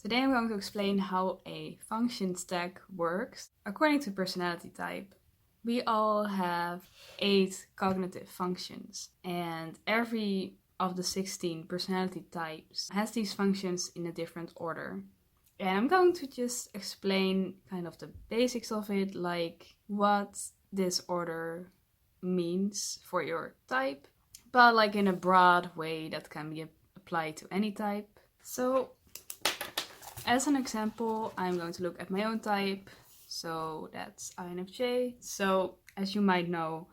Today I'm going to explain how a function stack works. According to personality type, we all have 8 cognitive functions, and every of the 16 personality types has these functions in a different order. And I'm going to just explain kind of the basics of it, like what this order means for your type, but like in a broad way that can be applied to any type. So as an example, I'm going to look at my own type. So that's INFJ. So as you might know,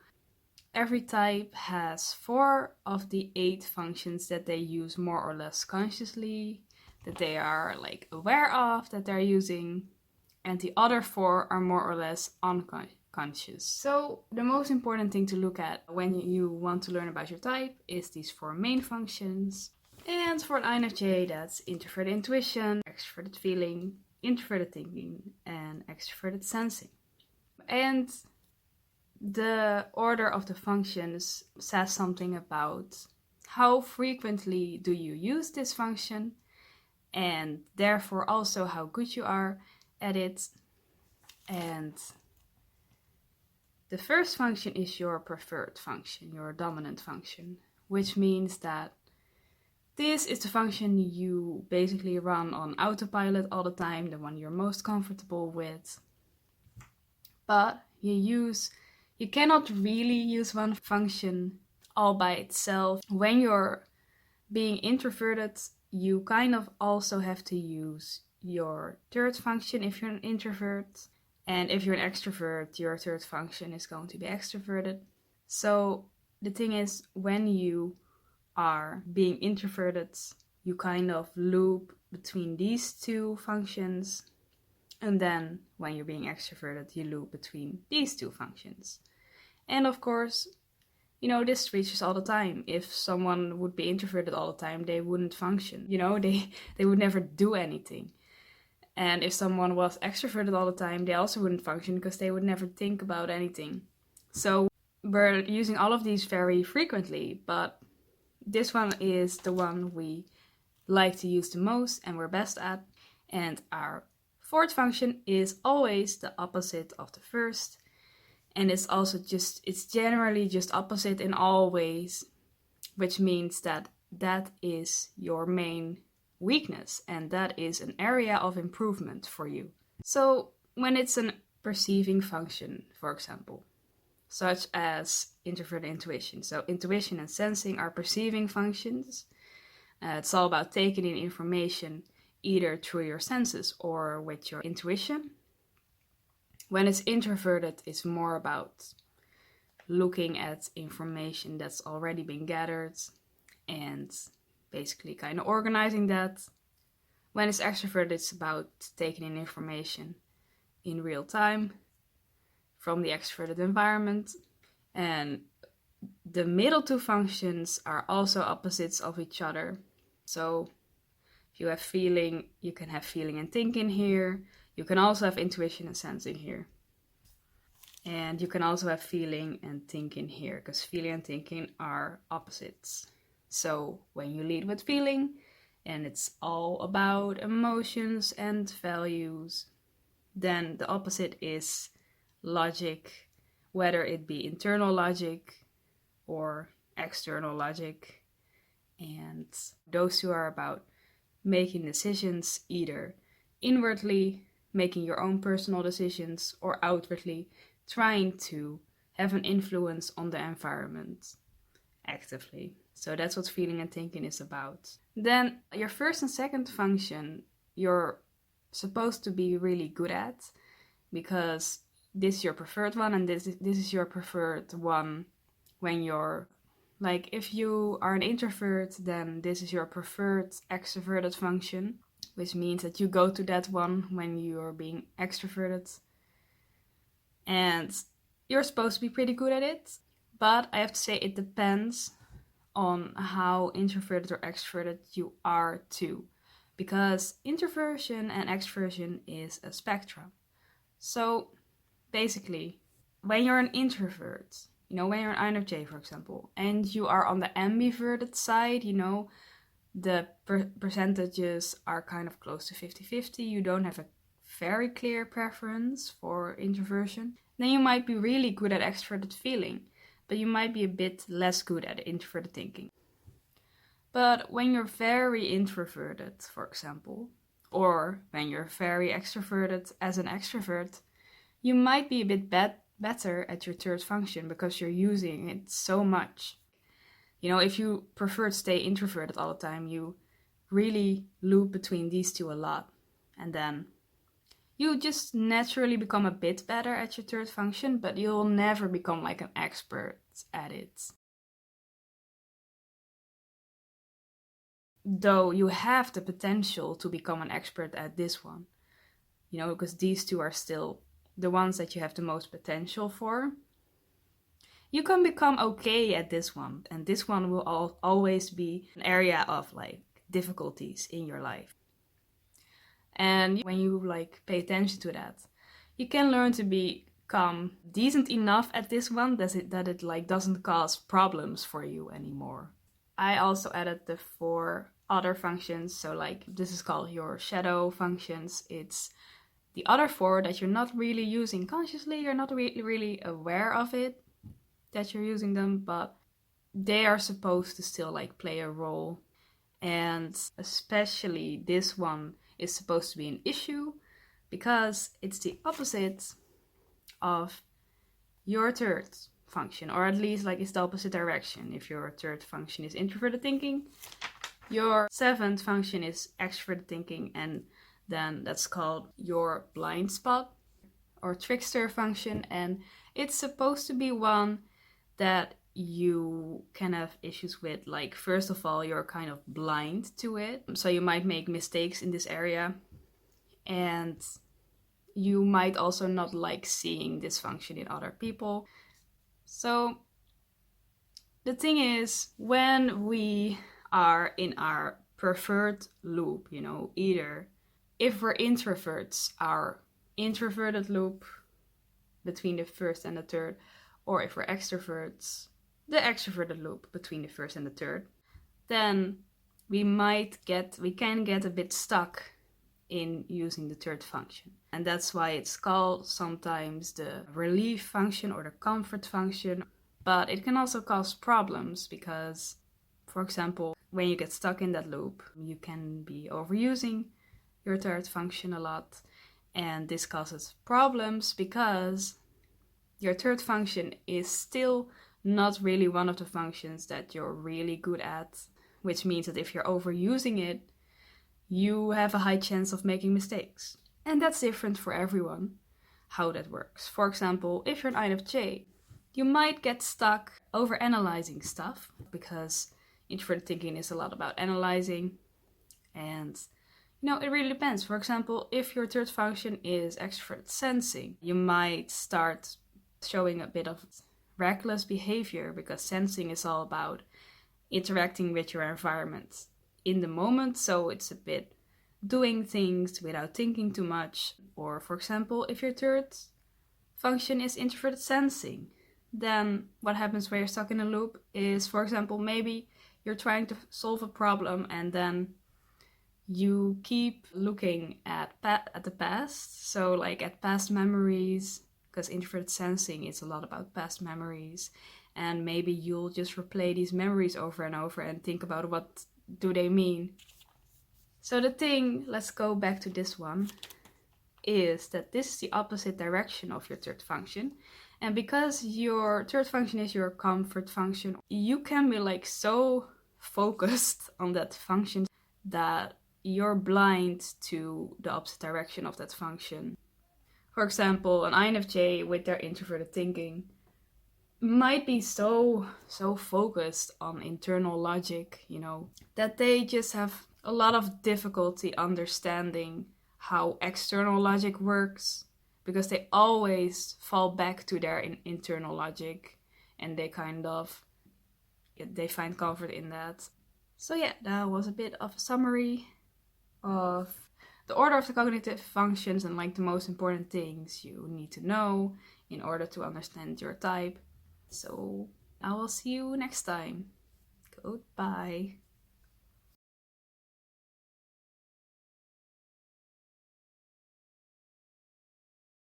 every type has 4 of the 8 functions that they use more or less consciously, that they are like aware of, that they're using, and the other 4 are more or less unconscious. So the most important thing to look at when you want to learn about your type is these 4 main functions. And for an INFJ, that's introverted intuition, extroverted feeling, introverted thinking, and extroverted sensing. And the order of the functions says something about how frequently do you use this function, and therefore also how good you are at it. And the first function is your preferred function, your dominant function, which means that this is the function you basically run on autopilot all the time, the one you're most comfortable with. But you cannot really use one function all by itself. When you're being introverted, you kind of also have to use your third function if you're an introvert. And if you're an extrovert, your third function is going to be extroverted. So the thing is, when you are being introverted, you kind of loop between these 2 functions, and then when you're being extroverted, you loop between these 2 functions. And of course, this switches all the time. If someone would be introverted all the time, they wouldn't function. They would never do anything. And if someone was extroverted all the time, they also wouldn't function because they would never think about anything. So we're using all of these very frequently, but this one is the one we like to use the most and we're best at. And our fourth function is always the opposite of the first. And it's generally just opposite in all ways, which means that is your main weakness and that is an area of improvement for you. So when it's a perceiving function, for example, such as introverted intuition. So intuition and sensing are perceiving functions. It's all about taking in information either through your senses or with your intuition. When it's introverted, it's more about looking at information that's already been gathered and basically kind of organizing that. When it's extroverted, it's about taking in information in real time from the extroverted environment. And the middle 2 functions are also opposites of each other. So if you have feeling, you can have feeling and thinking here. You can also have intuition and sensing here. And you can also have feeling and thinking here, because feeling and thinking are opposites. So when you lead with feeling, and it's all about emotions and values, then the opposite is logic, whether it be internal logic or external logic. And those 2 are about making decisions either inwardly, making your own personal decisions, or outwardly, trying to have an influence on the environment actively. So that's what feeling and thinking is about. Then your first and second function, you're supposed to be really good at, because this is your preferred one and this is your preferred one when you're, like, if you are an introvert, then this is your preferred extroverted function, which means that you go to that one when you're being extroverted. And you're supposed to be pretty good at it, but I have to say it depends on how introverted or extroverted you are too, because introversion and extroversion is a spectrum. So basically, when you're an introvert, when you're an INFJ, for example, and you are on the ambiverted side, the percentages are kind of close to 50-50, you don't have a very clear preference for introversion, then you might be really good at extroverted feeling, but you might be a bit less good at introverted thinking. But when you're very introverted, for example, or when you're very extroverted as an extrovert, you might be a bit better at your third function because you're using it so much. You know, if you prefer to stay introverted all the time, you really loop between these two a lot. And then you just naturally become a bit better at your third function, but you'll never become like an expert at it. Though you have the potential to become an expert at this one, you know, because these two are still the ones that you have the most potential for. You can become okay at this one, and this one will always be an area of like difficulties in your life. And when you like pay attention to that, you can learn to become decent enough at this one that it like doesn't cause problems for you anymore. I also added the 4 other functions, so like this is called your shadow functions. It's the other 4 that you're not really using consciously, you're not really aware of it, that you're using them, but they are supposed to still like play a role. And especially this one is supposed to be an issue because it's the opposite of your third function, or at least like it's the opposite direction. If your third function is introverted thinking, your 7th function is extroverted thinking, and then that's called your blind spot or trickster function, and it's supposed to be one that you can have issues with. Like, first of all, you're kind of blind to it, so you might make mistakes in this area, and you might also not like seeing this function in other people. So the thing is, when we are in our preferred loop, you know, either if we're introverts, our introverted loop between the first and the third, or if we're extroverts, the extroverted loop between the first and the third, then we can get a bit stuck in using the third function. And that's why it's called sometimes the relief function or the comfort function. But it can also cause problems because, for example, when you get stuck in that loop, you can be overusing your third function a lot. And this causes problems because your third function is still not really one of the functions that you're really good at, which means that if you're overusing it, you have a high chance of making mistakes. And that's different for everyone, how that works. For example, if you're an INFJ, you might get stuck over-analyzing stuff because introverted thinking is a lot about analyzing. And, you know, it really depends. For example, if your third function is extrovert sensing, you might start showing a bit of reckless behavior because sensing is all about interacting with your environment in the moment, so it's a bit doing things without thinking too much. Or, for example, if your third function is introverted sensing, then what happens when you're stuck in a loop is, for example, maybe you're trying to solve a problem and then you keep looking at the past, so like at past memories, because introverted sensing is a lot about past memories, and maybe you'll just replay these memories over and over and think about what do they mean. So the thing, let's go back to this one, is that this is the opposite direction of your third function. And because your third function is your comfort function, you can be like so focused on that function that you're blind to the opposite direction of that function. For example, an INFJ with their introverted thinking might be so focused on internal logic, you know, that they just have a lot of difficulty understanding how external logic works, because they always fall back to their internal logic and they find comfort in that. So yeah, that was a bit of a summary of the order of the cognitive functions and like the most important things you need to know in order to understand your type. So I will see you next time. Goodbye.